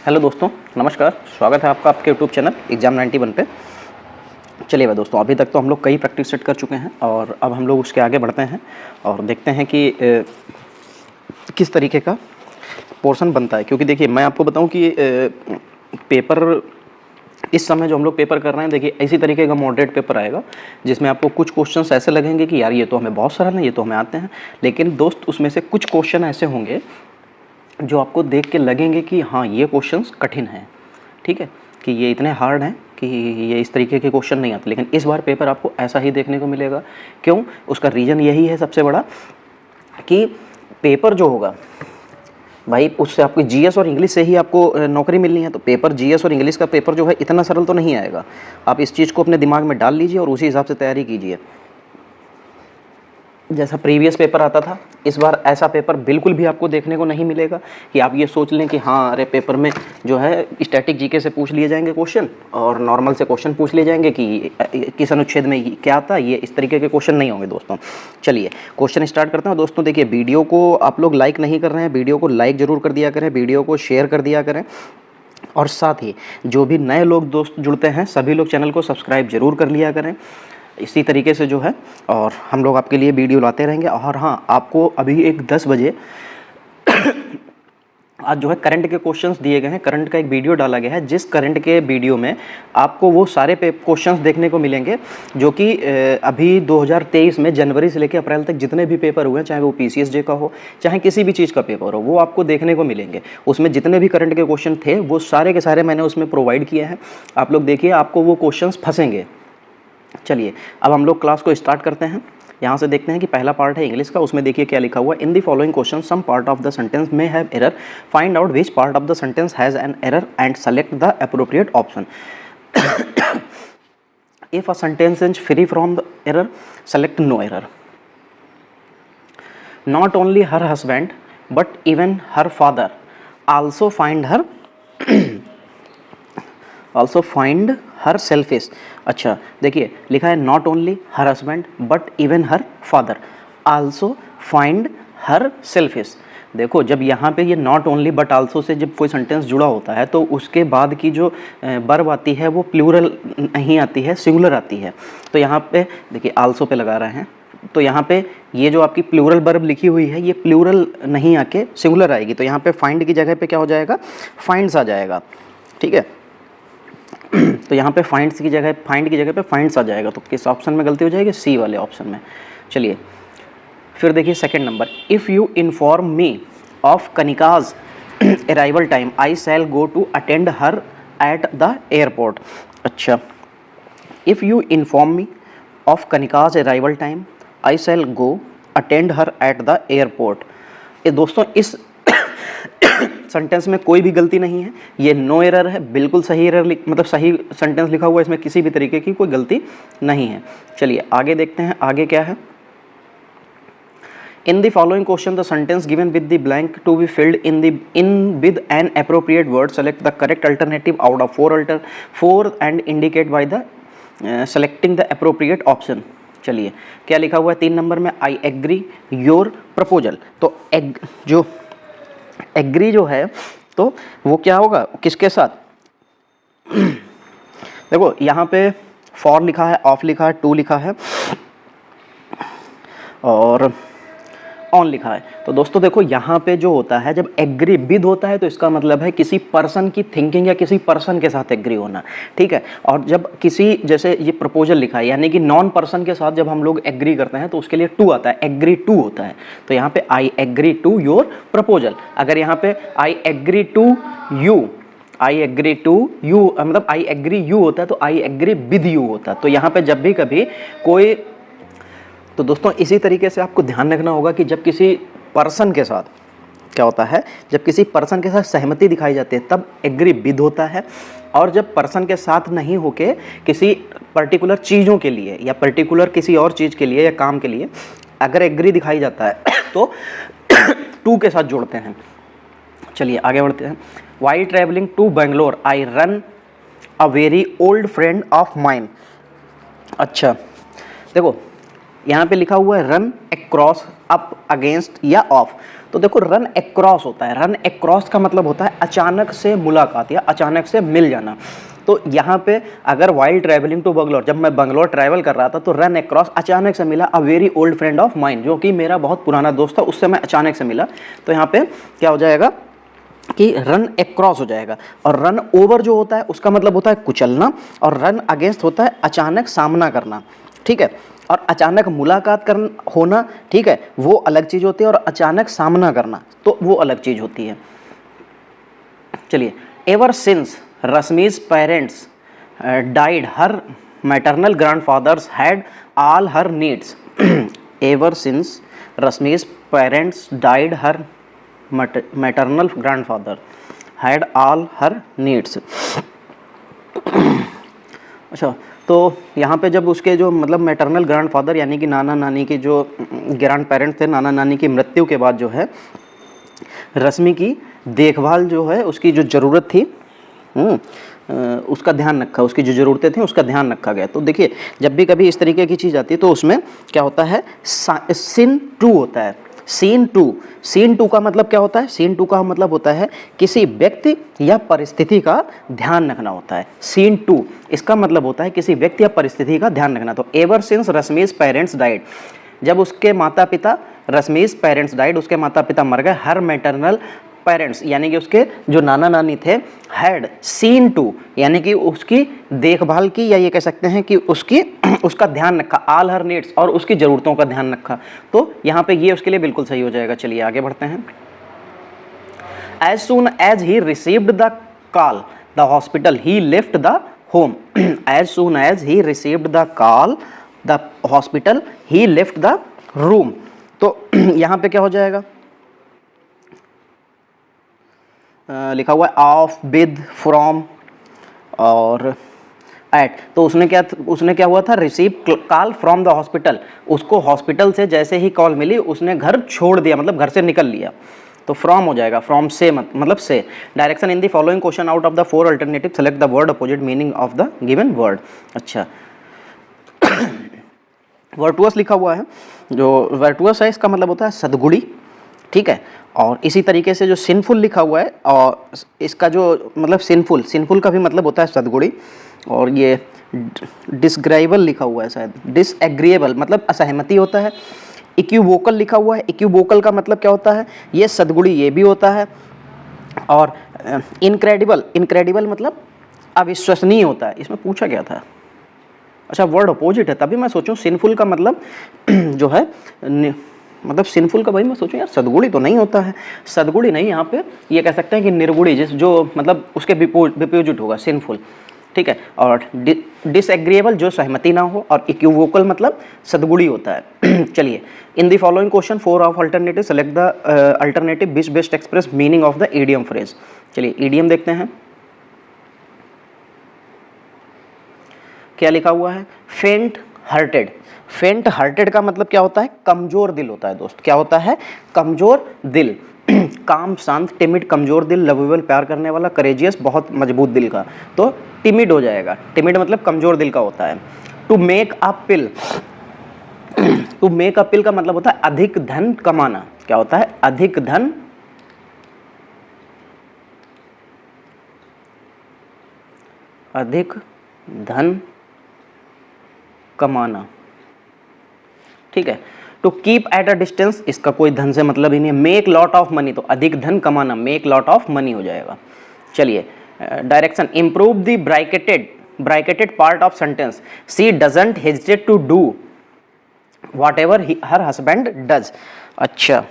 Hello दोस्तों, नमस्कार। स्वागत है आपका आपके यूट्यूब चैनल एग्जाम 91 पे। चलिए भाई दोस्तों, अभी तक तो हम लोग कई प्रैक्टिस सेट कर चुके हैं और अब हम लोग उसके आगे बढ़ते हैं और देखते हैं कि किस तरीके का पोर्शन बनता है। क्योंकि देखिए, मैं आपको बताऊं कि पेपर इस समय जो हम लोग पेपर कर रहे हैं, देखिए इसी तरीके का मॉडरेट पेपर आएगा जिसमें आपको कुछ क्वेश्चंस ऐसे लगेंगे कि यार ये तो हमें बहुत सरल है, ये तो हमें आते हैं। लेकिन दोस्त, उसमें से कुछ क्वेश्चन ऐसे होंगे जो आपको देख के लगेंगे कि हाँ, ये क्वेश्चंस कठिन हैं, ठीक है, कि ये इतने हार्ड हैं कि ये इस तरीके के क्वेश्चन नहीं आते। लेकिन इस बार पेपर आपको ऐसा ही देखने को मिलेगा। क्यों? उसका रीज़न यही है सबसे बड़ा कि पेपर जो होगा भाई, उससे आपकी जीएस और इंग्लिश से ही आपको नौकरी मिलनी है। तो पेपर जीएस और इंग्लिश का पेपर जो है इतना सरल तो नहीं आएगा। आप इस चीज़ को अपने दिमाग में डाल लीजिए और उसी हिसाब से तैयारी कीजिए। जैसा प्रीवियस पेपर आता था, इस बार ऐसा पेपर बिल्कुल भी आपको देखने को नहीं मिलेगा कि आप ये सोच लें कि हाँ, अरे पेपर में जो है स्टैटिक जीके से पूछ लिए जाएंगे क्वेश्चन और नॉर्मल से क्वेश्चन पूछ लिए जाएंगे कि किस अनुच्छेद में क्या आता है। ये इस तरीके के क्वेश्चन नहीं होंगे दोस्तों। चलिए क्वेश्चन स्टार्ट करते हैं। दोस्तों देखिए, वीडियो को आप लोग लाइक नहीं कर रहे हैं, वीडियो को लाइक ज़रूर कर दिया करें, वीडियो को शेयर कर दिया करें और साथ ही जो भी नए लोग दोस्त जुड़ते हैं सभी लोग चैनल को सब्सक्राइब जरूर कर लिया करें। इसी तरीके से जो है और हम लोग आपके लिए वीडियो लाते रहेंगे। और हाँ, आपको अभी एक 10 बजे आज जो है करंट के क्वेश्चंस दिए गए हैं। करंट का एक वीडियो डाला गया है, जिस करंट के वीडियो में आपको वो सारे क्वेश्चंस देखने को मिलेंगे जो कि अभी 2023 में जनवरी से लेकर अप्रैल तक जितने भी पेपर हुए हैं, चाहे वो पीसीएसजे का हो, चाहे किसी भी चीज़ का पेपर हो, वो आपको देखने को मिलेंगे। उसमें जितने भी करंट के क्वेश्चन थे वो सारे के सारे मैंने उसमें प्रोवाइड किए हैं। आप लोग देखिए, आपको वो क्वेश्चन फंसेंगे। चलिए अब हम लोग क्लास को स्टार्ट करते हैं। यहाँ से देखते हैं कि पहला पार्ट है इंग्लिश का। उसमें देखिए क्या लिखा हुआ है। In the following question some part of the sentence में have error, find out which part of the sentence has an error and select the appropriate option. If a sentence is free from the error, select no error. Not only her husband but even her father also find her selfish. अच्छा देखिए, लिखा है not only her husband but even her father also find her selfish. देखो, जब यहाँ पे ये not only but also say जब कोई सेंटेंस जुड़ा होता है तो उसके बाद की जो वर्ब आती है वो प्लूरल नहीं आती है, सिंगुलर आती है। तो यहाँ पे देखिए, आल्सो पे लगा रहे हैं, तो यहाँ पे ये जो आपकी प्लूरल वर्ब लिखी हुई है ये प्लूरल नहीं आके सिंगुलर आएगी। तो यहाँ पे फाइंड की जगह पे क्या हो जाएगा? फाइंड्स आ जाएगा, ठीक है। तो यहाँ पे फाइंड की जगह पे फाइंड्स आ जाएगा। तो किस ऑप्शन में गलती हो जाएगी? सी वाले ऑप्शन में। चलिए फिर देखिए second number. If you inform me of Kanika's arrival time I shall go to attend her at the airport. अच्छा, if you inform me of Kanika's arrival time I shall go attend her at the airport. ये दोस्तों इस sentence में कोई भी गलती नहीं है, ये नो एरर है, बिल्कुल सही एरर मतलब सही सेंटेंस लिखा हुआ है, इसमें किसी भी तरीके की कोई गलती नहीं है। चलिए आगे देखते हैं, आगे क्या है। In the following question the sentence given with the blank to be filled in with an appropriate word, select the correct alternative out of 4 and indicate by the selecting the appropriate option. चलिए क्या लिखा हुआ है 3 नंबर में? I agree your proposal. तो जो agree जो है तो वो क्या होगा, किसके साथ? देखो यहाँ पे फॉर लिखा है, ऑफ लिखा है, टू लिखा है और ऑन लिखा है। तो दोस्तों देखो, यहाँ पे जो होता है, जब एग्री विद होता है तो इसका मतलब है किसी पर्सन की थिंकिंग या किसी पर्सन के साथ एग्री होना, ठीक है। और जब किसी, जैसे ये प्रपोजल लिखा है, यानी कि नॉन पर्सन के साथ जब हम लोग एग्री करते हैं तो उसके लिए टू आता है, एग्री टू होता है। तो यहाँ पे I agree to your proposal. अगर यहाँ पे आई एग्री टू यू मतलब आई एग्री यू होता है तो आई एग्री विद यू होता है। तो यहाँ पे जब भी कभी कोई, तो दोस्तों इसी तरीके से आपको ध्यान रखना होगा कि जब किसी पर्सन के साथ क्या होता है, जब किसी पर्सन के साथ सहमति दिखाई जाती है तब एग्री विद होता है। और जब पर्सन के साथ नहीं होके किसी पर्टिकुलर चीज़ों के लिए या पर्टिकुलर किसी और चीज़ के लिए या काम के लिए अगर एग्री दिखाई जाता है तो टू के साथ जोड़ते हैं। चलिए आगे बढ़ते हैं। While travelling to Bangalore I run a very old friend of mine. अच्छा देखो, यहाँ पे लिखा हुआ है रन अक्रॉस, अप, अगेंस्ट या ऑफ। तो देखो रन अक्रॉस होता है, रन अक्रॉस का मतलब होता है अचानक से मुलाकात या अचानक से मिल जाना। तो यहाँ पे अगर वाइल ट्रैवलिंग टू बंगलोर, जब मैं बंगलोर ट्रैवल कर रहा था तो रन अक्रॉस अचानक से मिला अ very old friend of mine, जो कि मेरा बहुत पुराना दोस्त था, उससे मैं अचानक से मिला। तो यहाँ पे क्या हो जाएगा कि रन अक्रॉस हो जाएगा। और रन ओवर जो होता है उसका मतलब होता है कुचलना, और रन अगेंस्ट होता है अचानक सामना करना, ठीक है। और अचानक मुलाकात करना होना, ठीक है, वो अलग चीज़ होती है, और अचानक सामना करना तो वो अलग चीज़ होती है। चलिए, ever since Rashmi's parents died, her maternal grandfathers had all her needs. Ever since Rashmi's parents died, her maternal grandfather had all her needs. अच्छा, तो यहाँ पे जब उसके जो मतलब मैटरनल ग्रैंडफादर यानी कि नाना नानी के जो ग्रैंड पेरेंट थे, नाना नानी की मृत्यु के बाद जो है रश्मि की देखभाल जो है, उसकी जो ज़रूरत थी उसका ध्यान रखा, उसकी जो ज़रूरतें थी उसका ध्यान रखा गया। तो देखिए, जब भी कभी इस तरीके की चीज़ आती है तो उसमें क्या होता है, सीन टू होता है। सीन टू का मतलब क्या होता है? सीन टू का मतलब होता है किसी व्यक्ति या परिस्थिति का ध्यान रखना होता है। सीन टू इसका मतलब होता है किसी व्यक्ति या परिस्थिति का ध्यान रखना। तो ever since Rashmi's parents died, जब उसके माता पिता रश्मि's पेरेंट्स डाइड, उसके माता पिता मर गए, हर मैटरनल पेरेंट्स यानी कि उसके जो नाना नानी थे, हैड सीन टू यानी कि उसकी देखभाल की, या ये कह सकते हैं कि उसका ध्यान रखा, ऑल हर नीड्स, और उसकी ज़रूरतों का ध्यान रखा। तो यहाँ पे ये उसके लिए बिल्कुल सही हो जाएगा। चलिए आगे बढ़ते हैं। As soon as he received the call the hospital he left the home. As soon as he received the call the hospital he left the room. तो यहाँ पे क्या हो जाएगा, लिखा हुआ है ऑफ, विद, फ्रॉम और एट। तो उसने क्या हुआ था, receive call from the hospital, उसको हॉस्पिटल से जैसे ही कॉल मिली उसने घर छोड़ दिया, मतलब घर से निकल लिया। तो फ्रॉम हो जाएगा, फ्रॉम से मतलब से। Direction in the following question out of the 4 alternative select the word opposite meaning of the given word. अच्छा, वर्टुअस लिखा हुआ है, जो वर्टुअस है इसका मतलब होता है सद्गुणी, ठीक है। और इसी तरीके से जो सिनफुल लिखा हुआ है, और इसका जो मतलब सिनफुल का भी मतलब होता है सद्गुणी। और ये डिसग्रेबल लिखा हुआ है शायद, डिसएग्रीएबल मतलब असहमति होता है। इक्विवोकल लिखा हुआ है, इक्विवोकल का मतलब क्या होता है, ये सद्गुणी ये भी होता है। और इनक्रेडिबल मतलब अविश्वसनीय होता है। इसमें पूछा गया था, अच्छा वर्ड अपोजिट है, तभी मैं सोचूं सिनफुल का मतलब जो है मतलब सिनफुल का, भाई मैं सोचूं यार सद्गुणी तो नहीं होता है, सद्गुणी नहीं, यहाँ पे ये कह सकते हैं कि निर्गुणी, जो मतलब उसके विपोजिट होगा सिनफुल, ठीक है। और डिसएग्रीएबल जो सहमति ना हो, और इक्विवोकल मतलब सद्गुणी होता है। चलिए, इन the following question 4 of alternative select the alternative which best express meaning of the idiom phrase. चलिए इडियम देखते हैं, क्या लिखा हुआ है, फेंट हार्टेड। फेंट हार्टेड का मतलब क्या होता है, कमजोर दिल होता है दोस्त। क्या होता है, कमजोर दिल। काम, शांत, टिमिड, कमजोर दिल, लवेबल प्यार करने वाला, करेजियस बहुत मजबूत दिल का। तो टिमिड हो जाएगा, टिमिड मतलब कमजोर दिल का होता है। To make a pill, to make a pill का मतलब होता है अधिक धन कमाना। क्या होता है, अधिक धन कमाना, ठीक है। To keep at a distance, इसका कोई धन से मतलब ही नहीं है। मेक लॉट ऑफ मनी, तो अधिक धन कमाना, मेक लॉट ऑफ मनी हो जाएगा। चलिए, direction improve the bracketed part of sentence, she doesn't hesitate to do whatever her husband does. अच्छा,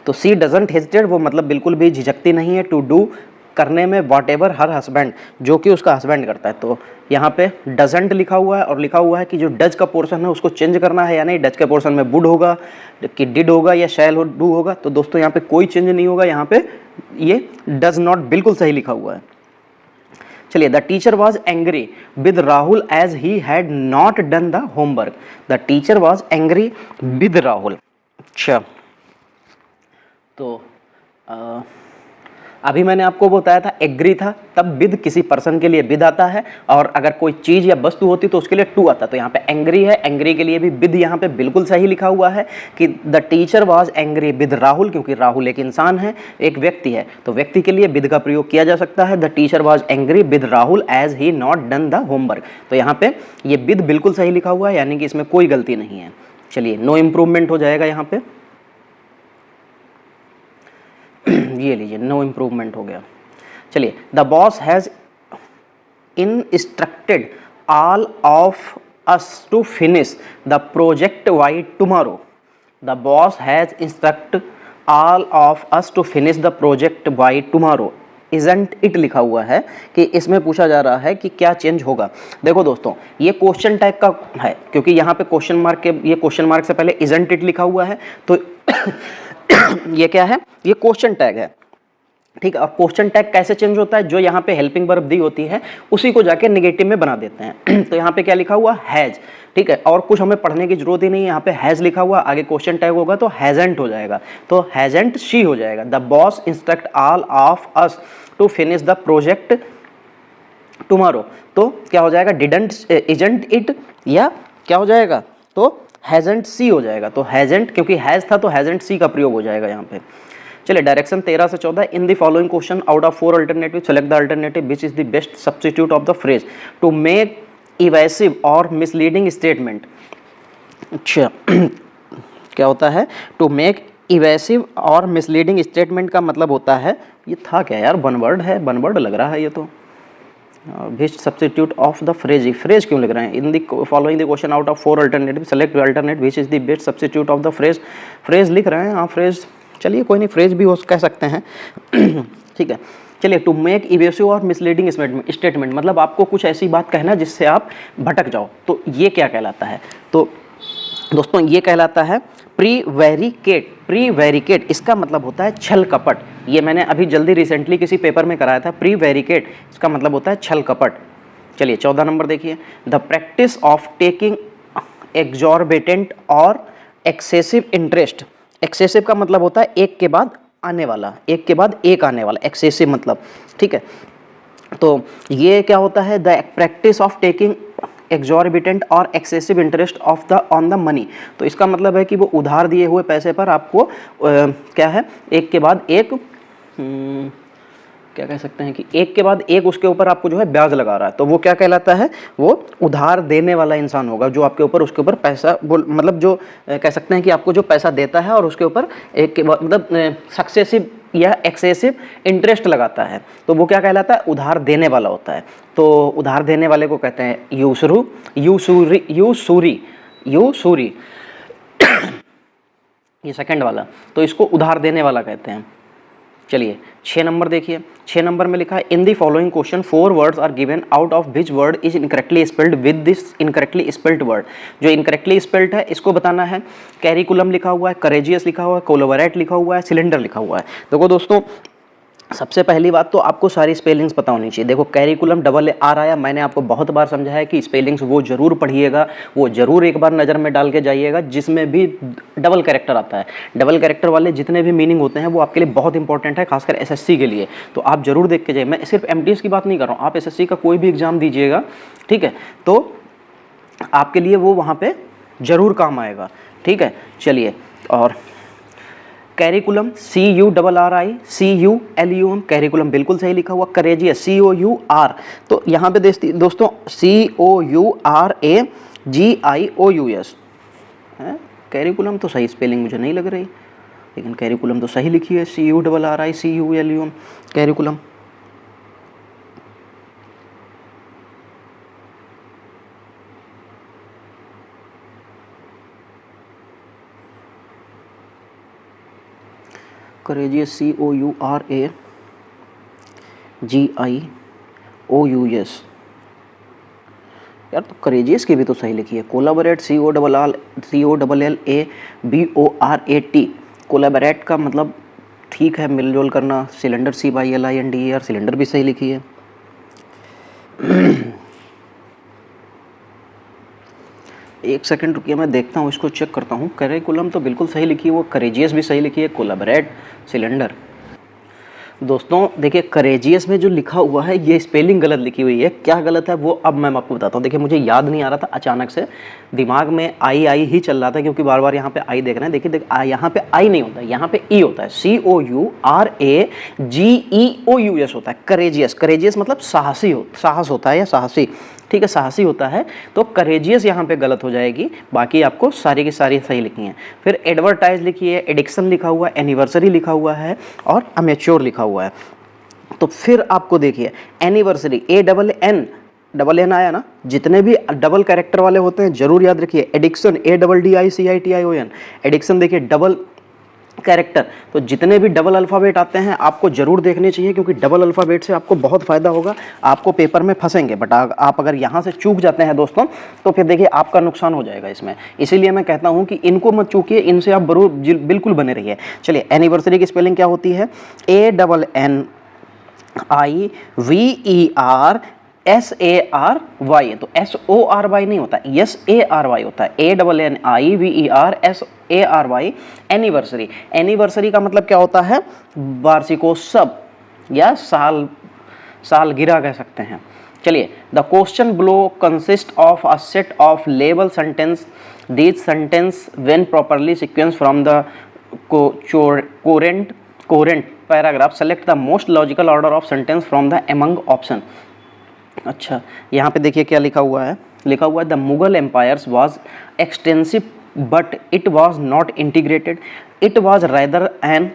तो शी डजंट हेजिटेट वो मतलब बिल्कुल भी झिझकती नहीं है, टू डू करने में, वॉट एवर हर हस्बैंड जो कि उसका हस्बैंड करता है। तो यहाँ पे डजंट लिखा हुआ है, और लिखा हुआ है कि जो डज का पोर्शन है उसको चेंज करना है या नहीं। डज के पोर्शन में वुड होगा कि डिड होगा या शैल डू होगा। तो दोस्तों यहाँ पे कोई चेंज नहीं होगा, यहाँ पे ये डज नॉट बिल्कुल सही लिखा हुआ है। चलिए, the teacher was angry with Rahul as he had not done the homework. The teacher was angry with Rahul. अच्छा, तो अभी मैंने आपको बताया था एग्री था, तब विद किसी पर्सन के लिए विद आता है, और अगर कोई चीज या वस्तु होती तो उसके लिए टू आता। तो यहाँ पे एंग्री है, एंग्री के लिए भी विद यहाँ पे बिल्कुल सही लिखा हुआ है कि the teacher was angry with Rahul, क्योंकि राहुल एक इंसान है, एक व्यक्ति है, तो व्यक्ति के लिए विद का प्रयोग किया जा सकता है। The teacher was angry with Rahul as he not done the homework. तो यहाँ पे ये विद बिल्कुल सही लिखा हुआ है, यानी कि इसमें कोई गलती नहीं है। चलिए नो इम्प्रूवमेंट हो जाएगा यहाँ पे। ये लीजिए नो इम्प्रूवमेंट हो गया। चलिए the boss has instructed all of us to finish the project by tomorrow. The boss has instruct all of us to finish the project by tomorrow. Isn't it लिखा हुआ है कि इसमें पूछा जा रहा है कि क्या चेंज होगा। देखो दोस्तों ये क्वेश्चन टैग का है, क्योंकि यहाँ पे क्वेश्चन मार्क के, ये क्वेश्चन मार्क से पहले इजंट इट लिखा हुआ है, तो ये क्या है, ये क्वेश्चन टैग है, ठीक है। और क्वेश्चन टैग कैसे चेंज होता है, जो यहाँ पे हेल्पिंग वर्ब दी होती है उसी को जाके नेगेटिव में बना देते हैं। तो यहाँ पे क्या लिखा हुआ, हैज, ठीक है, और कुछ हमें पढ़ने की जरूरत ही नहीं है, यहाँ पे हैज लिखा हुआ, आगे क्वेश्चन टैग होगा तो हैजेंट हो जाएगा, तो हैजेंट शी हो जाएगा। The boss instruct all of us to finish the project tomorrow, तो क्या हो जाएगा, डिडंट इजंट इट, या क्या हो जाएगा, तो हैजेंट सी हो जाएगा। तो हैजेंट, क्योंकि हैज था तो हैजेंट सी का प्रयोग हो जाएगा यहाँ पे। चलिए डायरेक्शन 13 से 14, in the following question out of 4 alternative select the alternative which is the best substitute of the phrase to make evasive और मिसलीडिंग स्टेटमेंट। अच्छा क्या होता है, टू मेक इवेसिव और मिसलीडिंग स्टेटमेंट का मतलब होता है, ये था क्या यार, वन वर्ड है, वन वर्ड लग रहा है ये तो। Best substitute of the phrase, phrase क्यों लिख रहे हैं, in the following the question out of 4 alternative select alternate which is the best substitute of the phrase, phrase लिख रहे हैं, हाँ फ्रेज, चलिए कोई नहीं, फ्रेज भी हो कह सकते हैं। ठीक है, चलिए टू मेक इवेसिव और मिसलीडिंग स्टेटमेंट, मतलब आपको कुछ ऐसी बात कहना जिससे आप भटक जाओ, तो ये क्या कहलाता है, तो दोस्तों ये कहलाता है प्रीवेरिकेट। प्रीवेरिकेट इसका मतलब होता है छल कपट, ये मैंने अभी जल्दी रिसेंटली किसी पेपर में कराया था। प्रीवेरिकेट इसका मतलब होता है छल कपट। चलिए 14 नंबर देखिए, the practice of taking exorbitant और एक्सेसिव इंटरेस्ट। एक्सेसिव का मतलब होता है एक के बाद आने वाला, एक के बाद एक आने वाला, एक्सेसिव मतलब, ठीक है। तो ये क्या होता है, the practice of taking exorbitant और excessive interest of the on the money. तो इसका मतलब है कि वो उधार दिए हुए पैसे पर आपको क्या है, एक के बाद एक क्या कह सकते हैं कि एक के बाद एक उसके ऊपर आपको जो है ब्याज लगा रहा है, तो वो क्या कहलाता है, वो उधार देने वाला इंसान होगा, जो आपके ऊपर उसके ऊपर पैसा मतलब जो कह सकते हैं कि आपको जो पैसा देता है और उसके ऊपर एक के बाद मतलब सक्सेसिव या एक्सेसिव इंटरेस्ट लगाता है, तो वो क्या कहलाता है, उधार देने वाला होता है। तो उधार देने वाले को कहते हैं यूसरू, यूसूरी, यूसूरी, यूसूरी ये सेकंड वाला, तो इसको उधार देने वाला कहते हैं। चलिए 6 नंबर देखिए, 6 नंबर में लिखा है in the following question 4 words are given out of which word is incorrectly spelled with this incorrectly spelled word. जो इनकरेक्टली स्पेल्ड है इसको बताना है। कैरिकुलम लिखा हुआ है, करेजियस लिखा हुआ है, कोलैबोरेट लिखा हुआ है, सिलेंडर लिखा हुआ है। देखो दोस्तों सबसे पहली बात तो आपको सारी स्पेलिंग्स पता होनी चाहिए। देखो कैरिकुलम डबल आर आया, मैंने आपको बहुत बार समझाया है कि स्पेलिंग्स वो जरूर पढ़िएगा, वो जरूर एक बार नज़र में डाल के जाइएगा जिसमें भी डबल कैरेक्टर आता है। डबल कैरेक्टर वाले जितने भी मीनिंग होते हैं वो आपके लिए बहुत इंपॉर्टेंट है, खासकर एसएससी के लिए, तो आप जरूर देख के जाइए। मैं सिर्फ एमटीएस की बात नहीं कर रहा हूँ, आप एसएससी का कोई भी एग्जाम दीजिएगा, ठीक है, तो आपके लिए वो वहाँ पर जरूर काम आएगा, ठीक है। चलिए और कैरिकुलम CURRI CULUM, कैरिकुलम बिल्कुल सही लिखा हुआ। करेजियस COUR, तो यहाँ पे दोस्तों COURAGIOUS है। कैरिकुलम तो सही स्पेलिंग मुझे नहीं लग रही, लेकिन कैरिकुलम तो सही लिखी है, CURRI CULUM curriculum. Courageous COURAGIOUS, यार तो करेजियस की भी तो सही लिखी है। कोलैबोरेट COLLABORAT, कोलैबोरेट का मतलब ठीक है मिलजुल करना। सिलेंडर CYLINDER, सिलेंडर भी सही लिखी है। एक सेकंड रुकिए, मैं देखता हूँ, इसको चेक करता हूँ। कैरिकुलम तो बिल्कुल सही लिखी है, वो करेजियस भी सही लिखी है, कोलैबोरेट, सिलेंडर। दोस्तों देखिए करेजियस में जो लिखा हुआ है ये स्पेलिंग गलत लिखी हुई है, क्या गलत है वो अब मैं आपको बताता हूँ। देखिए मुझे याद नहीं आ रहा था, अचानक से दिमाग में आई ही चल रहा था, क्योंकि बार बार यहाँ पे आई देख रहे हैं। देखिए यहाँ पे आई नहीं होता है, यहाँ पे ई होता है, COURAGEOUS होता है करेजियस। करेजियस मतलब साहसी साहस होता है या साहसी, ठीक है, साहसी होता है। तो करेजियस यहाँ पे गलत हो जाएगी, बाकी आपको सारी की सारी सही लिखी हैं। फिर एडवर्टाइज लिखी है, एडिक्शन लिखा हुआ है, एनिवर्सरी लिखा हुआ है और अमेच्योर लिखा हुआ है। तो फिर आपको देखिए एनिवर्सरी ANN आया ना, जितने भी डबल कैरेक्टर वाले होते हैं जरूर याद रखिए। एडिक्शन ADDICITION, एडिक्शन देखिए डबल कैरेक्टर। तो जितने भी डबल अल्फ़ाबेट आते हैं आपको जरूर देखने चाहिए, क्योंकि डबल अल्फ़ाबेट से आपको बहुत फ़ायदा होगा। आपको पेपर में फंसेंगे, बट आप अगर यहाँ से चूक जाते हैं दोस्तों तो फिर देखिए आपका नुकसान हो जाएगा इसमें। इसीलिए मैं कहता हूँ कि इनको मत चूकिए, इनसे आप बिल्कुल बने रहिए। चलिए एनिवर्सरी की स्पेलिंग क्या होती है? ANNIVERSARY। तो SORY नहीं होता, SARY होता है, ANNIVERSARY एनिवर्सरी। एनिवर्सरी का मतलब क्या होता है? वार्षिकोत्सव या सालगिरह कह सकते हैं। चलिए, the question below consist of a set of label sentence, these sentence when properly sequence from the coherent paragraph, select the most logical order of sentence from the among option. अच्छा, यहाँ पे देखिए क्या लिखा हुआ है। लिखा हुआ है the Mughal empires was extensive but it was not integrated, it was rather an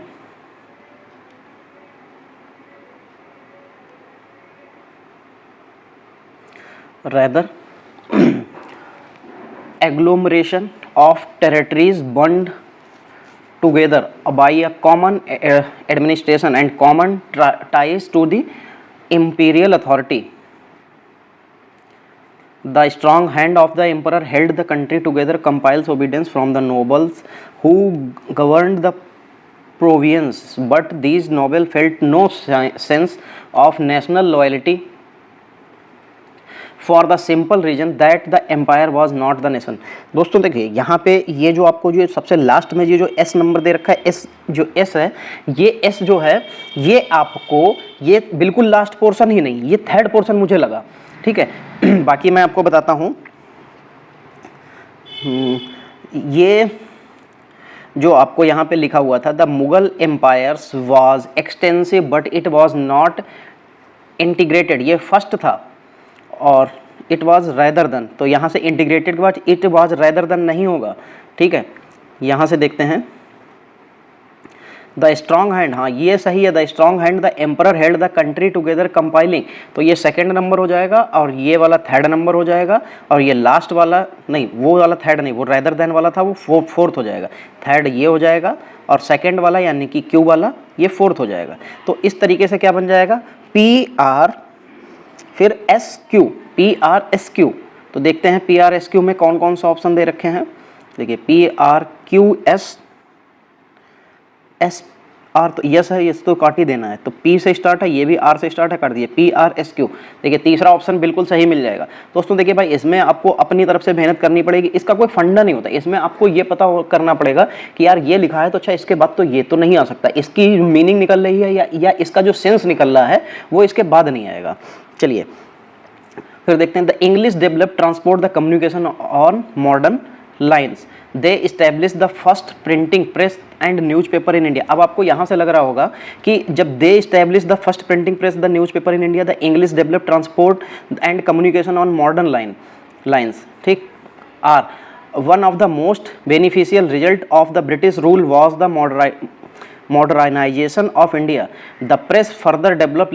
agglomeration of territories bound together by a common administration and common ties to the imperial authority. The strong hand of the emperor held the country together, compiles obedience from the nobles who governed the province, but these nobles felt no sense of national loyalty for the simple reason that the empire was not the nation. दोस्तों देखिए यहाँ पे ये जो आपको जो सबसे last में ये जो एस नंबर दे रखा है, एस जो एस है, ये एस जो है ये आपको ये बिल्कुल लास्ट पोर्शन ही नहीं, ये थर्ड पोर्शन मुझे लगा, ठीक है। बाकी मैं आपको बताता हूँ, ये जो आपको यहाँ पे लिखा हुआ था the Mughal empires was extensive but it was not integrated, ये फर्स्ट था। और इट वाज रैदर देन, तो यहाँ से इंटीग्रेटेड के बाद इट वाज रैदर देन नहीं होगा, ठीक है। यहाँ से देखते हैं द स्ट्रॉन्ग हैंड, हाँ ये सही है, the strong hand the emperor held the country together compiling, तो ये सेकंड नंबर हो जाएगा और ये वाला थर्ड नंबर हो जाएगा, और ये लास्ट वाला नहीं, वो वाला थर्ड नहीं, वो रैदर देन वाला था, वो फोर्थ हो जाएगा। थर्ड ये हो जाएगा और सेकंड वाला यानी कि क्यू वाला ये फोर्थ हो जाएगा। तो इस तरीके से क्या बन जाएगा? PR फिर SQ, PRSQ। तो देखते हैं PRSQ में कौन कौन सा ऑप्शन दे रखे हैं। देखिए PRQS SR, तो यस है, यस तो काट ही देना है, तो P से स्टार्ट है, ये भी R से स्टार्ट है, कर दिए PRSQ। देखिए तीसरा ऑप्शन बिल्कुल सही मिल जाएगा। दोस्तों देखिए भाई, इसमें आपको अपनी तरफ से मेहनत करनी पड़ेगी, इसका कोई फंडा नहीं होता, इसमें आपको ये पता करना पड़ेगा कि यार ये लिखा है तो अच्छा इसके बाद तो ये तो नहीं आ सकता, इसकी मीनिंग निकल रही है या इसका जो सेंस निकल रहा है वो इसके बाद नहीं आएगा। चलिए फिर देखते हैं the English develop transport the communication on modern lines, they establish the first printing press and newspaper in India. अब आपको यहाँ से लग रहा होगा कि जब they establish the first printing press the newspaper in India, the English develop transport and communication on modern lines, ठीक, are one of the most beneficial result of the British rule was the modernization of India. The press further developed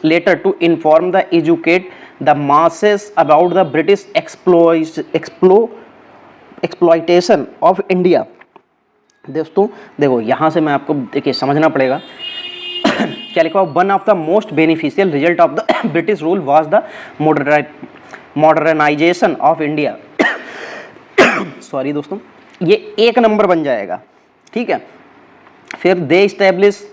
later to inform the educate the masses about the British exploitation of India. दोस्तों देखो यहाँ से मैं आपको देखिए समझना पड़ेगा क्या लिखा हुआ, one of the most beneficial result of the British rule was the modernisation of India. Sorry दोस्तों, ये एक नंबर बन जाएगा, ठीक है। फिर दे इस्टेब्लिश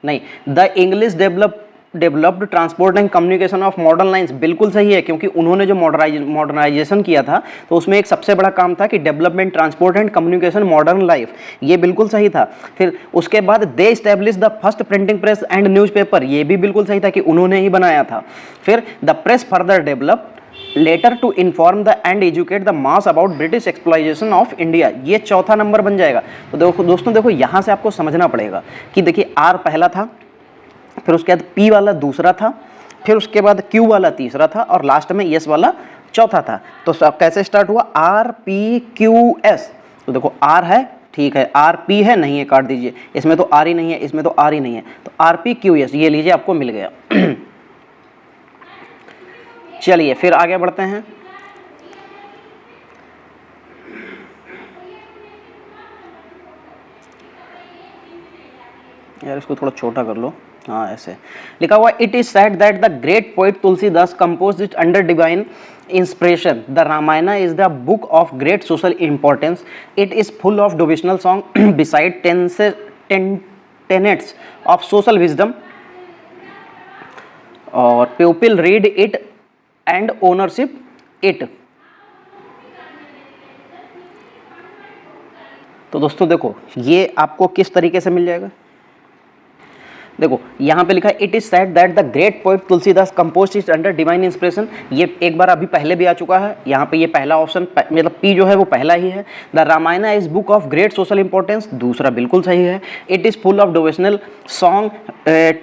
नहीं, the English develop developed transport and communication of modern lines, बिल्कुल सही है, क्योंकि उन्होंने जो मॉडर्नाइजेशन किया था तो उसमें एक सबसे बड़ा काम था कि development transport and communication modern life, ये बिल्कुल सही था। फिर उसके बाद they establish the first printing press and newspaper, ये भी बिल्कुल सही था कि उन्होंने ही बनाया था। फिर the press further develop later to inform the and educate the mass about British exploitation of India, ये चौथा नंबर बन जाएगा। तो देखो दोस्तों, देखो यहाँ से आपको समझना पड़ेगा कि देखिए आर पहला था, फिर उसके बाद पी वाला दूसरा था, फिर उसके बाद क्यू वाला तीसरा था और लास्ट में एस वाला चौथा था। तो कैसे स्टार्ट हुआ, आर पी क्यू एस। तो देखो आर है, ठीक है, आर पी है, नहीं है, काट दीजिए, इसमें तो आर ही नहीं है, इसमें तो आर ही नहीं है, तो आर पी क्यू एस, ये लीजिए आपको मिल गया। चलिए फिर आगे बढ़ते हैं। यार इसको थोड़ा छोटा कर लो, हाँ ऐसे लिखा हुआ, it is said that the great poet Tulsidas composed it under divine inspiration. The Ramayan is the book of great social importance. It is full of devotional song beside tenets of social wisdom, और people read it and worship it. तो दोस्तों देखो ये आपको किस तरीके से मिल जाएगा, देखो यहाँ पे लिखा है, it is said that the great poet Tulsidas composed it under divine inspiration. ये एक बार अभी पहले भी आ चुका है, यहाँ पे ये पहला ऑप्शन मतलब पी जो है वो पहला ही है। The Ramayan is book of great social importance, दूसरा बिल्कुल सही है। It is full of devotional song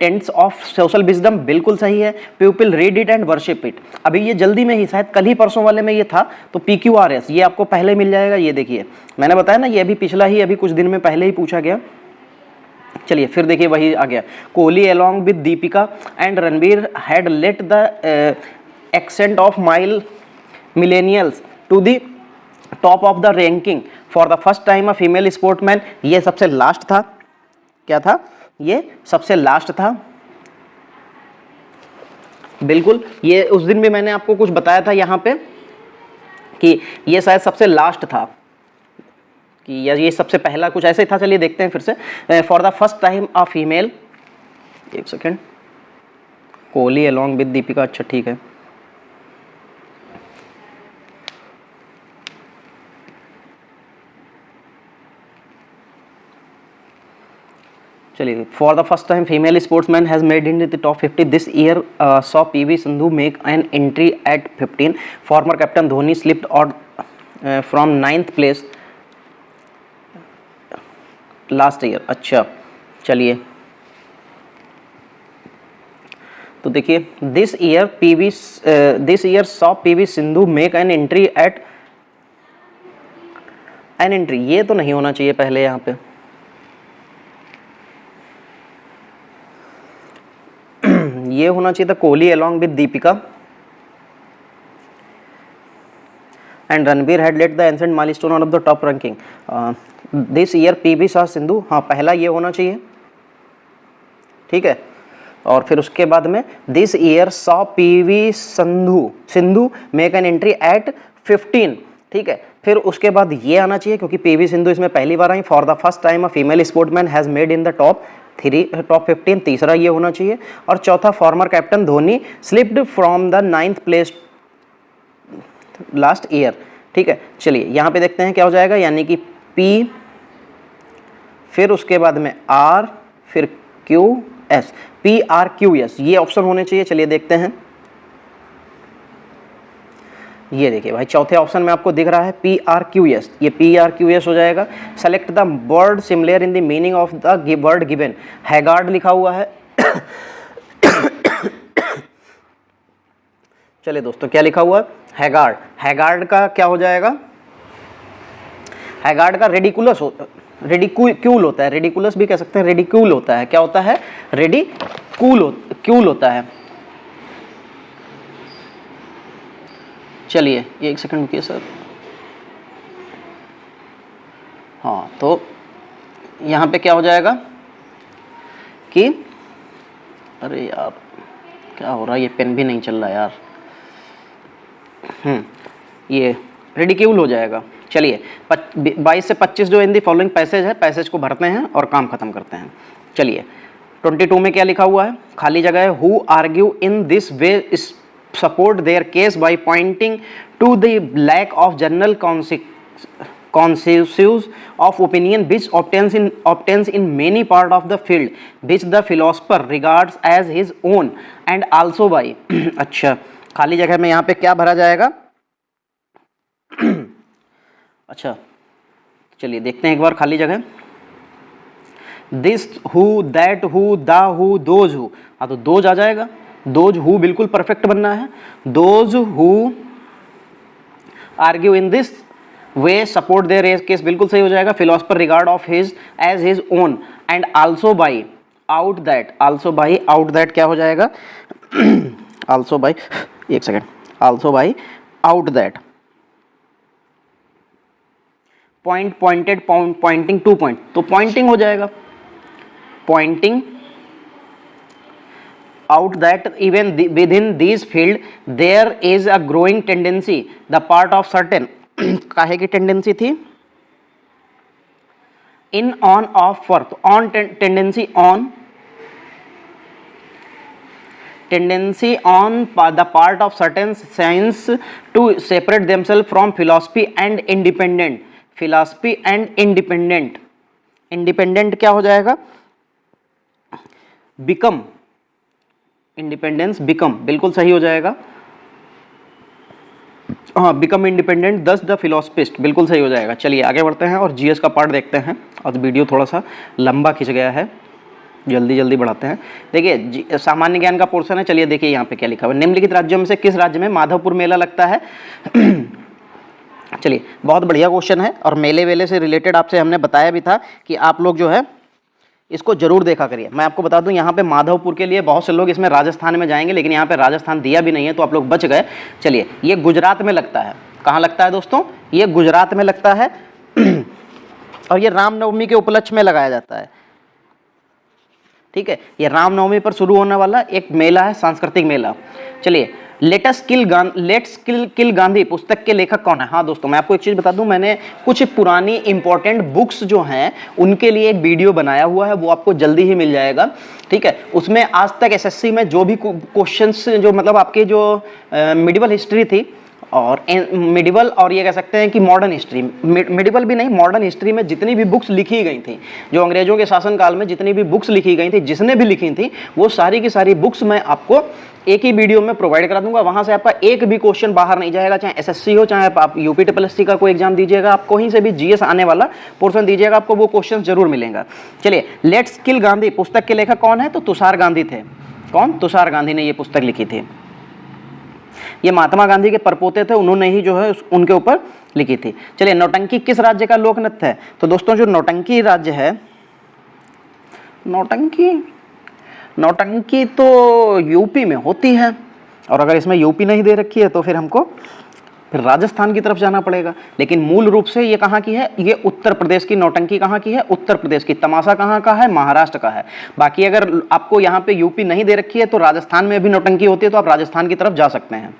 tents of social wisdom, बिल्कुल सही है। People read it and worship it, अभी ये जल्दी में ही शायद कल ही परसों वाले में ये था, तो पी क्यू आर एस ये आपको पहले मिल जाएगा। ये देखिए मैंने बताया ना, ये अभी पिछला ही अभी कुछ दिन में पहले ही पूछा गया। चलिए फिर देखिए वही आ गया, Kohli along with Deepika and Ranbir had let the accent of mile millennials to the top of the ranking for the first time a female sportsman. ये सबसे लास्ट था, क्या था ये, सबसे लास्ट था, बिल्कुल। ये उस दिन भी मैंने आपको कुछ बताया था यहाँ पे कि ये शायद सबसे लास्ट था, कि ये सबसे पहला कुछ ऐसे ही था। चलिए देखते हैं फिर से, for the first time a female, एक second, Kohli along with Deepika, अच्छा ठीक है। चलिए, for the first time female sportsman has made in the top 50 this year saw PV Sindhu make an entry at 15। Former captain Dhoni slipped out from 9th place last year. अच्छा चलिए, तो देखिए this year saw PV Sindhu make an entry at an entry, ये तो नहीं होना चाहिए पहले यहाँ पे। ये होना चाहिए था Kohli along with Deepika and Ranbir had let the ancient milestone on off the top ranking this year PV saw Sindhu, हाँ पहला ये होना चाहिए, ठीक है। और फिर उसके बाद में this year saw PV Sindhu make an entry at 15, ठीक है। फिर उसके बाद ये आना चाहिए क्योंकि पीवी सिंधु इसमें पहली बार आई। For the first time a female sportsman has made in the top 15, तीसरा ये होना चाहिए। और चौथा former captain Dhoni slipped from the 9th place last year, ठीक है। चलिए यहाँ पे देखते हैं क्या हो जाएगा, यानी कि पी, फिर उसके बाद में आर, फिर Q S, P R Q S, ये ऑप्शन होने चाहिए। चलिए देखते हैं, ये देखिए भाई चौथे ऑप्शन में आपको दिख रहा है पी आर क्यू एस, ये पी आर क्यू एस हो जाएगा। Select the word similar in the meaning of the word given, haggard लिखा हुआ है। चलिए दोस्तों क्या लिखा हुआ है, हैगार्ड, हैगार्ड का क्या हो जाएगा, हैगार्ड का रेडिकुलस रेडिक्यूल होता है, रेडिकुलस भी कह सकते हैं, रेडिक्यूल होता है, क्या होता है, रेडिक्यूल होता है। चलिए एक सेकंड रुकिए सर, हाँ तो यहाँ पे क्या हो जाएगा कि, अरे यार क्या हो रहा है, ये पेन भी नहीं चल रहा यार, ये रेडिक्यूल हो जाएगा। चलिए 22 से 25 जो इन दी फॉलोइंग पैसेज है, पैसेज को भरते हैं और काम खत्म करते हैं। चलिए 22 में क्या लिखा हुआ है, खाली जगह है, who argue in this way support their case by pointing to the lack of general consensus of opinion which obtains in many part of the field which the philosopher regards as his own and also by अच्छा, खाली जगह में यहाँ पे क्या भरा जाएगा अच्छा चलिए देखते हैं एक बार खाली जगह, this who, that who, the who, those who, हाँ तो दोज आ जाएगा, दोज हु बिल्कुल परफेक्ट बनना है, those who argue in this way support their case बिल्कुल सही हो जाएगा, philosopher regard of his age his own and also by out that, also by out that क्या हो जाएगा आल्सो बाई, एक second, also by out that point pointed pointing two point, तो Poynting हो जाएगा, Poynting out that even within this field there is a growing tendency the part of certain काहे की tendency थी, इन ऑन ऑफ फॉर, तो on tendency on the part of certain science to separate themselves from philosophy and independent, philosophy and independent, independent क्या हो जाएगा, become, independence become बिल्कुल सही हो जाएगा, हाँ बिकम इंडिपेंडेंट दस द फिलोसफिस्ट बिल्कुल सही हो जाएगा। चलिए आगे बढ़ते हैं और जीएस का पार्ट देखते हैं, और वीडियो थोड़ा सा लंबा खिंच गया है, जल्दी जल्दी बढ़ाते हैं। देखिए सामान्य ज्ञान का पोर्शन है, चलिए देखिए यहाँ पे क्या लिखा हुआ है, निम्नलिखित राज्यों में से किस राज्य में माधवपुर मेला लगता है चलिए बहुत बढ़िया क्वेश्चन है, और मेले वेले से रिलेटेड आपसे हमने बताया भी था कि आप लोग जो है इसको जरूर देखा करिए। मैं आपको बता दूं यहाँ पे माधवपुर के लिए बहुत से लोग इसमें राजस्थान में जाएंगे, लेकिन यहाँ पे राजस्थान दिया भी नहीं है, तो आप लोग बच गए। चलिए ये गुजरात में लगता है, कहाँ लगता है दोस्तों, ये गुजरात में लगता है और ये रामनवमी के उपलक्ष्य में लगाया जाता है, ठीक है। ये रामनवमी पर शुरू होने वाला एक मेला है, सांस्कृतिक मेला। चलिए लेट्स किल गांधी पुस्तक के लेखक कौन है। हाँ दोस्तों मैं आपको एक चीज़ बता दूं, मैंने कुछ पुरानी इंपॉर्टेंट बुक्स जो हैं उनके लिए एक वीडियो बनाया हुआ है, वो आपको जल्दी ही मिल जाएगा, ठीक है। उसमें आज तक एसएससी में जो भी क्वेश्चंस जो मतलब आपके जो मिडिवल हिस्ट्री थी और मिडिवल और ये कह सकते हैं कि मॉडर्न हिस्ट्री, मिडिवल भी नहीं मॉडर्न हिस्ट्री में जितनी भी बुक्स लिखी गई थी, जो अंग्रेजों के शासनकाल में जितनी भी बुक्स लिखी गई थी, जिसने भी लिखी थी, वो सारी की सारी बुक्स मैं आपको एक ही वीडियो में प्रोवाइड करा दूंगा। वहां से आपका एक भी क्वेश्चन बाहर नहीं जाएगा, चाहे एसएससी हो, चाहे आप यूपी ट्रिपल का कोई एग्जाम दीजिएगा, आप कहीं से भी जीएस आने वाला पोर्शन दीजिएगा, आपको वो क्वेश्चन जरूर मिलेगा। चलिए लेट्स किल गांधी पुस्तक के लेखक कौन है, तो तुषार गांधी थे। कौन, तुषार गांधी ने ये पुस्तक लिखी थी। ये महात्मा गांधी के परपोते थे, उन्होंने ही जो है उनके ऊपर लिखी थी। चलिए नौटंकी किस राज्य का लोक नृत्य है, तो दोस्तों जो नौटंकी राज्य है, नौटंकी तो यूपी में होती है, और अगर इसमें यूपी नहीं दे रखी है तो फिर हमको फिर राजस्थान की तरफ जाना पड़ेगा। लेकिन मूल रूप से ये कहाँ की है, ये उत्तर प्रदेश की नौटंकी कहाँ की है, उत्तर प्रदेश की। तमाशा कहाँ का है, महाराष्ट्र का है। बाकी अगर आपको यहाँ पे यूपी नहीं दे रखी है तो राजस्थान में भी नौटंकी होती है, तो आप राजस्थान की तरफ जा सकते हैं।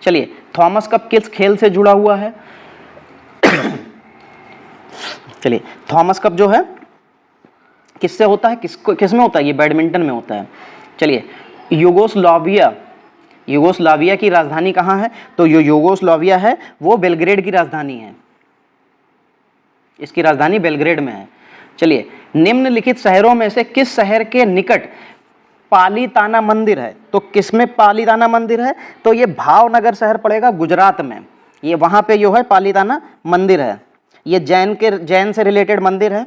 चलिए थॉमस कप किस खेल से जुड़ा हुआ है चलिए थॉमस कप जो है किससे होता है, किसमें होता है, ये बैडमिंटन में होता है। चलिए यूगोस्लाविया की राजधानी कहाँ है, तो जो यूगोस्लाविया है वो बेलग्रेड की राजधानी है, इसकी राजधानी बेलग्रेड में है। चलिए निम्नलिखित शहरों में से किस शहर के निकट पालीताना मंदिर है, तो किसमें पालीताना मंदिर है, तो ये भावनगर शहर पड़ेगा गुजरात में। ये वहां पे जो है पालीताना मंदिर है, ये जैन से रिलेटेड मंदिर है।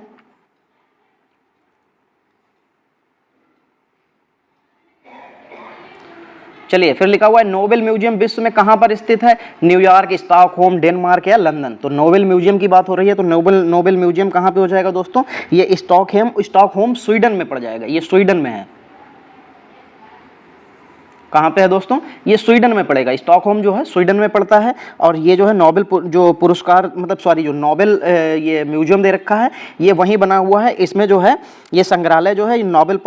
चलिए फिर लिखा हुआ है नोबेल म्यूजियम विश्व में कहां पर स्थित है, न्यूयॉर्क, स्टॉकहोम, डेनमार्क या लंदन। तो नोबेल म्यूजियम की बात हो रही है, तो नोबेल म्यूजियम कहां पे हो जाएगा दोस्तों, ये स्टॉकहोम स्वीडन में पड़ जाएगा, ये स्वीडन में है। कहाँ पे है दोस्तों, ये स्वीडन में पड़ेगा, स्टॉकहोम जो है स्वीडन में पड़ता है। और ये जो है नोबेल जो पुरस्कार मतलब सॉरी जो नोबेल ये म्यूजियम दे रखा है ये वहीं बना हुआ है। इसमें जो है ये संग्रहालय जो है नोबेल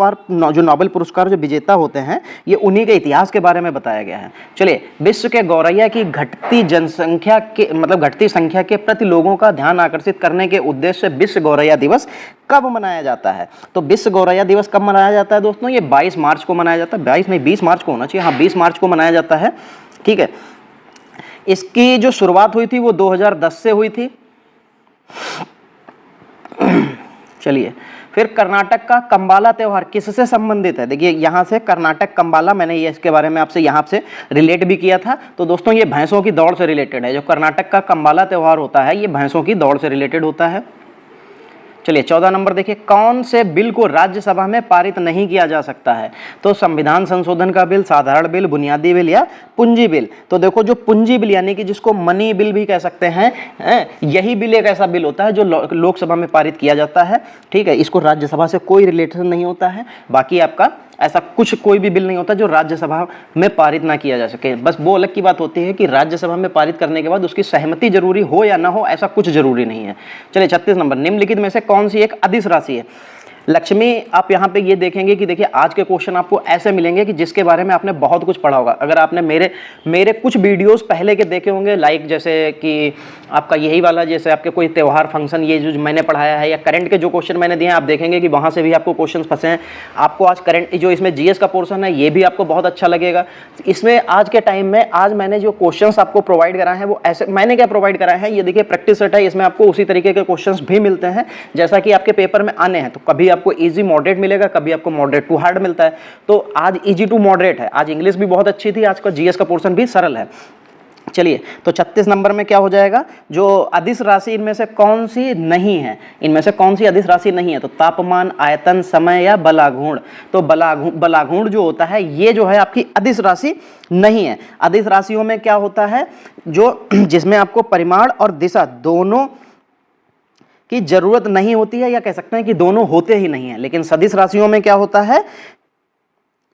जो नोबेल पुरस्कार जो विजेता होते हैं ये उन्हीं के इतिहास के बारे में बताया गया है। चलिए, विश्व के गौरैया की घटती जनसंख्या के मतलब घटती संख्या के प्रति लोगों का ध्यान आकर्षित करने के उद्देश्य से विश्व गौरैया दिवस कब मनाया जाता है? तो विश्व गौरैया दिवस कब मनाया जाता है दोस्तों? ये 22 मार्च को मनाया जाता है। 22 नहीं 20 मार्च को होना चाहिए, हाँ 20 मार्च को मनाया जाता है। ठीक है, इसकी जो शुरुआत हुई थी वो 2010 से हुई थी। चलिए, फिर कर्नाटक का कंबाला त्योहार किससे संबंधित है? देखिए यहाँ से कर्नाटक कंबाला, मैंने ये इसके बारे में आपसे यहाँ से रिलेट भी किया था। तो दोस्तों ये भैंसों की दौड़ से रिलेटेड है। जो कर्नाटक का कंबाला त्योहार होता है ये भैंसों की दौड़ से रिलेटेड होता है। चलिए 14 नंबर देखिए, कौन से बिल को राज्यसभा में पारित नहीं किया जा सकता है? तो संविधान संशोधन का बिल, साधारण बिल, बुनियादी बिल या पूंजी बिल। तो देखो जो पूंजी बिल यानी कि जिसको मनी बिल भी कह सकते हैं, यही बिल एक ऐसा बिल होता है जो लोकसभा में पारित किया जाता है। ठीक है, इसको राज्यसभा से कोई रिलेशन नहीं होता है। बाकी आपका ऐसा कुछ कोई भी बिल नहीं होता जो राज्यसभा में पारित ना किया जा सके। बस वो अलग की बात होती है कि राज्यसभा में पारित करने के बाद उसकी सहमति जरूरी हो या ना हो, ऐसा कुछ जरूरी नहीं है। चलिए 36 नंबर, निम्नलिखित में से कौन सी एक अदिश राशि है? लक्ष्मी, आप यहाँ पे ये देखेंगे कि देखिए आज के क्वेश्चन आपको ऐसे मिलेंगे कि जिसके बारे में आपने बहुत कुछ पढ़ा होगा। अगर आपने मेरे कुछ वीडियोस पहले के देखे होंगे, लाइक जैसे कि आपका यही वाला, जैसे आपके कोई त्यौहार फंक्शन ये जो मैंने पढ़ाया है, या करंट के जो क्वेश्चन मैंने दिए हैं, आप देखेंगे कि वहाँ से भी आपको क्वेश्चन फंसे हैं। आपको आज करंट जो इसमें जीएस का पोर्शन है ये भी आपको बहुत अच्छा लगेगा। इसमें आज के टाइम में आज मैंने जो क्वेश्चन आपको प्रोवाइड कराए हैं वो ऐसे, मैंने क्या प्रोवाइड कराए हैं ये देखिए, प्रैक्टिस सेट है। इसमें आपको उसी तरीके के क्वेश्चन भी मिलते हैं जैसा कि आपके पेपर में आने हैं। तो कभी आपको ईजी मॉडरेट मिलेगा, कभी आपको मॉडरेट टू हार्ड मिलता है। तो आज इजी टू मॉडरेट है। आज इंग्लिश भी बहुत अच्छी थी, आज का जीएस का पोर्शन भी सरल है। चलिए, तो 36 नंबर में क्या हो जाएगा? जो अदिश राशि इनमें से कौन सी नहीं है? इनमें से कौन सी अदिश राशि नहीं है? तो तापमान, आयतन, समय या बलाघूर्ण। तो बलाघूर्ण जो होता है ये जो है आपकी अदिश राशि नहीं है। अदिश राशियों में क्या होता है, जो जिसमें आपको परिमाण और दिशा दोनों की जरूरत नहीं होती है, या कह सकते हैं कि दोनों होते ही नहीं है। लेकिन सदिश राशियों में क्या होता है,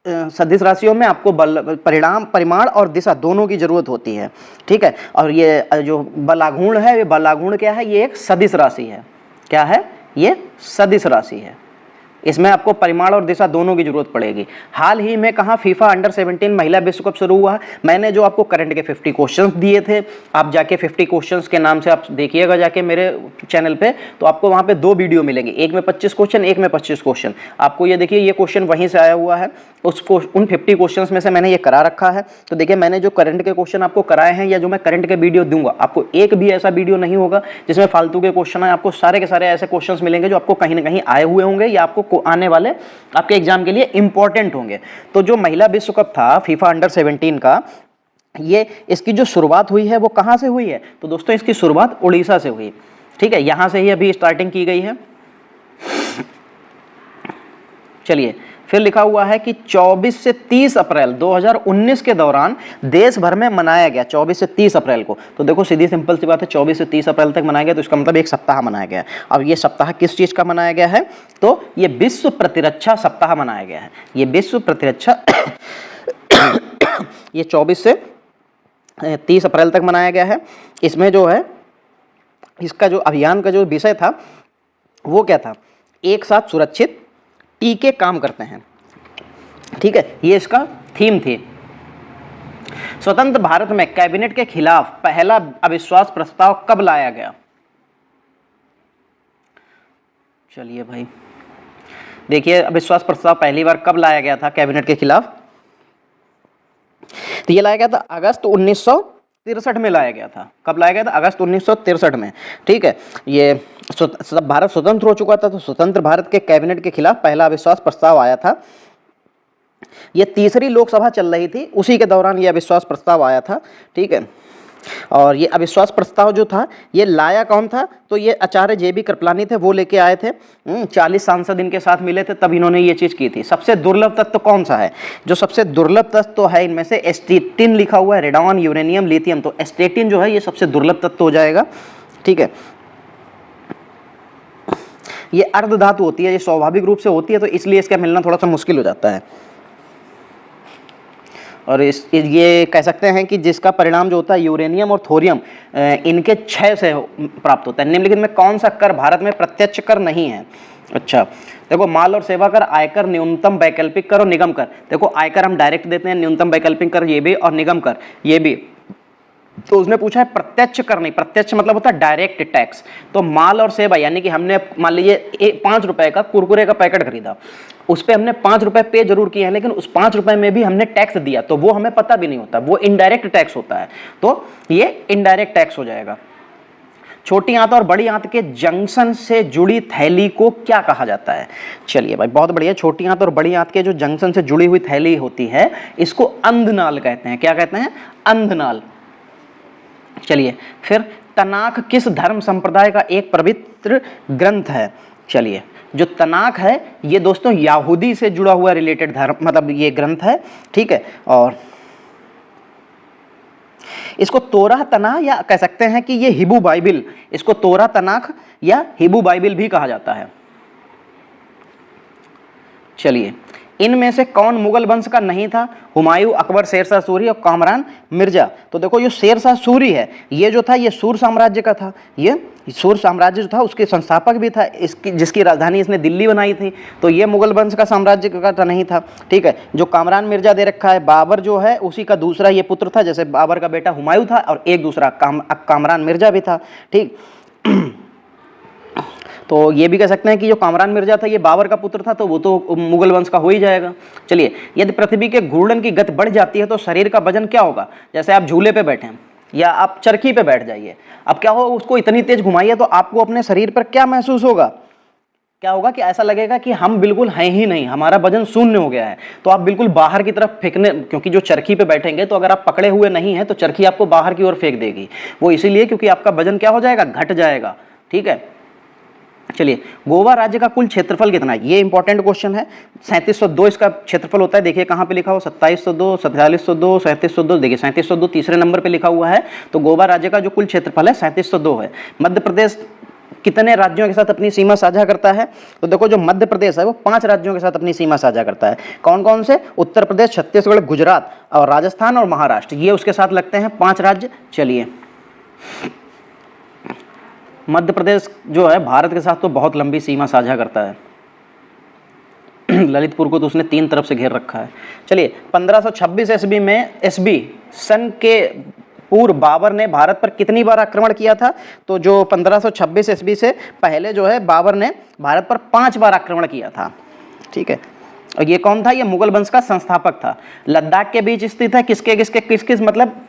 सदिश राशियों में आपको परिमाण और दिशा दोनों की जरूरत होती है। ठीक है, और ये जो बलाघूर्ण है, ये बलाघूर्ण क्या है? ये एक सदिश राशि है। क्या है? ये सदिश राशि है। इसमें आपको परिमाण और दिशा दोनों की जरूरत पड़ेगी। हाल ही में कहाँ फीफा अंडर 17 महिला विश्व कप शुरू हुआ है। मैंने जो आपको करंट के 50 क्वेश्चंस दिए थे, आप जाके 50 क्वेश्चंस के नाम से आप देखिएगा जाके मेरे चैनल पे, तो आपको वहाँ पे 2 वीडियो मिलेंगे, एक में 25 क्वेश्चन, एक में 25 क्वेश्चन। आपको ये देखिए ये क्वेश्चन वहीं से आया हुआ है, उन 50 क्वेश्चन में से मैंने ये करा रखा है। तो देखिए मैंने जो करंट के क्वेश्चन आपको कराए हैं या जो मैं करंट के वीडियो दूंगा, आपको एक भी ऐसा वीडियो नहीं होगा जिसमें फालतू के क्वेश्चन है। आपको सारे के सारे ऐसे क्वेश्चन मिलेंगे जो आपको कहीं ना कहीं आए हुए होंगे या आपको आने वाले आपके एग्जाम के लिए इंपॉर्टेंट होंगे। तो जो महिला विश्व कप था फीफा अंडर 17 का, ये इसकी जो शुरुआत हुई है वो कहां से हुई है? तो दोस्तों इसकी शुरुआत उड़ीसा से हुई। ठीक है, यहां से ही अभी स्टार्टिंग की गई है। चलिए, फिर लिखा हुआ है कि 24 से 30 अप्रैल 2019 के दौरान देश भर में मनाया गया, 24 से 30 अप्रैल को। तो देखो सीधी सिंपल सी बात है, 24 से 30 अप्रैल तक मनाया गया, तो इसका मतलब एक सप्ताह मनाया गया। अब ये सप्ताह किस चीज का मनाया गया है? तो ये विश्व प्रतिरक्षा सप्ताह मनाया गया है। ये विश्व प्रतिरक्षा ये 24 से 30 अप्रैल तक मनाया गया है। इसमें जो है इसका जो अभियान का जो विषय था वो क्या था? एक साथ सुरक्षित टीके काम करते हैं। ठीक है, ये इसका थीम थी। स्वतंत्र भारत में कैबिनेट के खिलाफ पहला अविश्वास प्रस्ताव कब लाया गया? चलिए भाई देखिए, अविश्वास प्रस्ताव पहली बार कब लाया गया था कैबिनेट के खिलाफ? तो ये लाया गया था अगस्त 1963 में लाया गया था। कब लाया गया था? अगस्त 1963 में। ठीक है, ये भारत स्वतंत्र हो चुका था, तो स्वतंत्र भारत के कैबिनेट के खिलाफ पहला अविश्वास प्रस्ताव आया था। ये तीसरी लोकसभा चल रही थी, उसी के दौरान ये अविश्वास प्रस्ताव आया था। ठीक है, और ये अविश्वास प्रस्ताव जो था ये लाया कौन था? तो ये आचार्य JB कृपलानी थे, वो लेके आए थे। 40 सांसद इनके साथ मिले थे, तब इन्होंने ये चीज की थी। सबसे दुर्लभ तत्व कौन सा है? जो सबसे दुर्लभ तत्व है इनमें से एस्टेटिन लिखा हुआ है, रेडॉन, यूरेनियम, लिथियम। तो एस्टेटिन जो है ये सबसे दुर्लभ तत्व हो जाएगा। ठीक है, ये अर्ध धातु होती है, ये स्वाभाविक रूप से होती है, तो इसलिए इसका मिलना थोड़ा सा मुश्किल हो जाता है। और ये कह सकते हैं कि जिसका परिणाम जो होता है यूरेनियम और थोरियम इनके क्षय से प्राप्त होता है। निम्नलिखित में कौन सा कर भारत में प्रत्यक्ष कर नहीं है? अच्छा देखो, माल और सेवा कर, आयकर, न्यूनतम वैकल्पिक कर और निगम कर। देखो आयकर हम डायरेक्ट देते हैं, न्यूनतम वैकल्पिक कर ये भी, और निगम कर ये भी। तो उसने पूछा है प्रत्यक्ष कर नहीं, प्रत्यक्ष मतलब होता है डायरेक्ट टैक्स। तो माल और सेवा यानी कि हमने मान लीजिए 5 रुपए का कुरकुरे का पैकेट खरीदा, उस पर हमने 5 रुपए पे जरूर किए हैं, लेकिन उस 5 रुपए में भी हमने टैक्स दिया, तो वो हमें पता भी नहीं होता, वो इनडायरेक्ट टैक्स होता है। तो ये इनडायरेक्ट टैक्स हो जाएगा। छोटी आंत और बड़ी आंत के जंक्शन से जुड़ी थैली को क्या कहा जाता है? चलिए भाई बहुत बढ़िया। छोटी आंत और बड़ी आंत के जो जंक्शन से जुड़ी हुई थैली होती है इसको अंधनाल कहते हैं। क्या कहते हैं? अंधनाल। चलिए फिर, तनाख किस धर्म संप्रदाय का एक पवित्र ग्रंथ है? चलिए, जो तनाख है ये दोस्तों यहूदी से जुड़ा हुआ रिलेटेड धर्म, मतलब ये ग्रंथ है, ठीक है। और इसको तोराह तनाह या कह सकते हैं कि ये हिब्रू बाइबिल, इसको तोराह तनाख या हिब्रू बाइबिल भी कहा जाता है। चलिए, इनमें से कौन मुगल वंश का नहीं था? हुमायूं, अकबर, शेरशाह सूरी और कामरान मिर्जा। तो देखो जो शेरशाह सूरी है ये जो था ये सूर साम्राज्य का था, ये सूर साम्राज्य जो था उसके संस्थापक भी था, इसकी जिसकी राजधानी इसने दिल्ली बनाई थी। तो ये मुगल वंश का साम्राज्य का नहीं था, ठीक है। जो कामरान मिर्जा दे रखा है, बाबर जो है उसी का दूसरा ये पुत्र था, जैसे बाबर का बेटा हुमायूं था और एक दूसरा कामरान मिर्जा भी था, ठीक। तो ये भी कह सकते हैं कि जो कामरान मिर्जा था ये बाबर का पुत्र था, तो वो तो मुगल वंश का हो ही जाएगा। चलिए, यदि पृथ्वी के घूर्णन की गति बढ़ जाती है तो शरीर का वजन क्या होगा? जैसे आप झूले पे बैठे हैं या आप चरखी पे बैठ जाइए, अब क्या हो उसको इतनी तेज घुमाइए तो आपको अपने शरीर पर क्या महसूस होगा? क्या होगा कि ऐसा लगेगा कि हम बिल्कुल हैं ही नहीं, हमारा वजन शून्य हो गया है। तो आप बिल्कुल बाहर की तरफ फेंकने, क्योंकि जो चरखी पे बैठेंगे तो अगर आप पकड़े हुए नहीं हैं तो चरखी आपको बाहर की ओर फेंक देगी। वो इसीलिए क्योंकि आपका वजन क्या हो जाएगा? घट जाएगा, ठीक है। चलिए, गोवा राज्य का कुल क्षेत्रफल कितना है? ये इंपॉर्टेंट क्वेश्चन है। 3702 इसका क्षेत्रफल होता है। देखिए कहाँ पे लिखा हो, 2702, 4702, 3702। देखिए 3702 तीसरे नंबर पे लिखा हुआ है। तो गोवा राज्य का जो कुल क्षेत्रफल है 3702 है। मध्य प्रदेश कितने राज्यों के साथ अपनी सीमा साझा करता है? तो देखो जो मध्य प्रदेश है वो 5 राज्यों के साथ अपनी सीमा साझा करता है। कौन कौन से? उत्तर प्रदेश, छत्तीसगढ़, गुजरात और राजस्थान और महाराष्ट्र, ये उसके साथ लगते हैं 5 राज्य। चलिए, मध्य प्रदेश जो है भारत के साथ तो बहुत लंबी सीमा साझा करता है। ललितपुर को तो उसने 3 तरफ से घेर रखा है। चलिए, 1526 ईस्वी में ईस्वी सन के पूर्व बाबर ने भारत पर कितनी बार आक्रमण किया था? तो जो 1526 ईस्वी से पहले जो है बाबर ने भारत पर 5 बार आक्रमण किया था, ठीक है। और ये कौन था? ये मुगल वंश का संस्थापक था। लद्दाख के बीच स्थित है, किसके किसके किस किस मतलब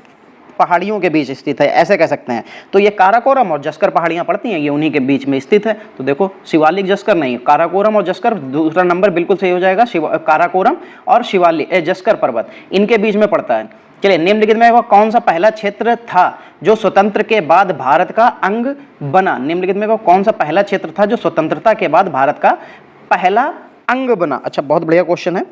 पहाड़ियों के बीच स्थित है, ऐसे कह सकते हैं। तो ये काराकोरम और जस्कर पहाड़ियां पड़ती हैं, ये उन्हीं के बीच में स्थित है। तो देखो शिवालिक, जस्कर नहीं, काराकोरम और जस्कर, दूसरा नंबर बिल्कुल सही हो जाएगा। काराकोरम और शिवालिक जस्कर पर्वत इनके बीच में पड़ता है। चलिए, निम्नलिखित में वह कौन सा पहला क्षेत्र था जो स्वतंत्र के बाद भारत का अंग बना? निम्नलिखित में वह कौन सा पहला क्षेत्र था जो स्वतंत्रता के बाद भारत का पहला अंग बना? अच्छा, बहुत बढ़िया क्वेश्चन है।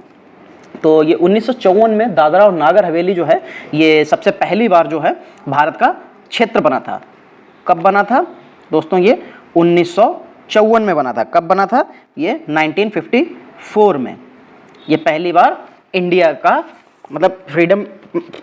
तो ये 1954 में दादरा और नागर हवेली जो है ये सबसे पहली बार जो है भारत का क्षेत्र बना था। कब बना था दोस्तों? ये 1954 में बना था। कब बना था? ये 1954 में। ये पहली बार इंडिया का मतलब फ्रीडम,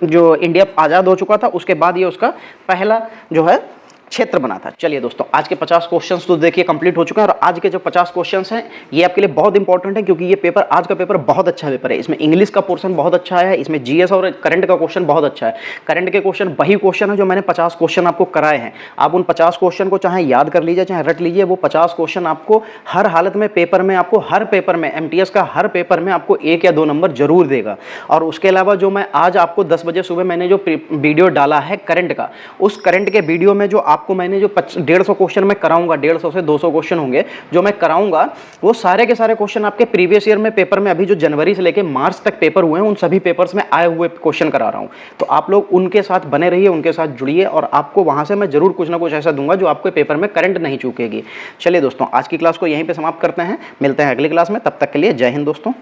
जो इंडिया आज़ाद हो चुका था उसके बाद ये उसका पहला जो है क्षेत्र बना था। चलिए दोस्तों, आज के 50 क्वेश्चंस तो देखिए कंप्लीट हो चुके हैं। और आज के जो 50 क्वेश्चंस हैं ये आपके लिए बहुत इंपॉर्टेंट है, क्योंकि ये पेपर, आज का पेपर बहुत अच्छा पेपर है। इसमें इंग्लिश का पोर्शन बहुत अच्छा है, इसमें जीएस और करंट का क्वेश्चन बहुत अच्छा है। करंट के क्वेश्चन वही क्वेश्चन है जो मैंने 50 क्वेश्चन आपको कराए हैं। आप उन 50 क्वेश्चन को चाहे याद कर लीजिए चाहे रट लीजिए, वो 50 क्वेश्चन आपको हर हालत में पेपर में, आपको हर पेपर में, एमटीएस का हर पेपर में आपको 1 या 2 नंबर जरूर देगा। और उसके अलावा जो मैं आज आपको 10 बजे सुबह मैंने जो वीडियो डाला है करंट का, उस करंट के वीडियो में जो आपको मैंने जो 150 क्वेश्चन मैं कराऊंगा, 150 से 200 क्वेश्चन होंगे जो मैं कराऊंगा, वो सारे के सारे क्वेश्चन आपके प्रीवियस ईयर में पेपर में, अभी जो जनवरी से लेकर मार्च तक पेपर हुए हैं उन सभी पेपर्स में आए हुए क्वेश्चन करा रहा हूं। तो आप लोग उनके साथ बने रहिए, उनके साथ जुड़िए, और आपको वहां से मैं जरूर कुछ ना कुछ ऐसा दूंगा जो आपके पेपर में करंट नहीं चूकेगी। चलिए दोस्तों, आज की क्लास को यहीं पर समाप्त करते हैं, मिलते हैं अगली क्लास में। तब तक के लिए जय हिंद दोस्तों।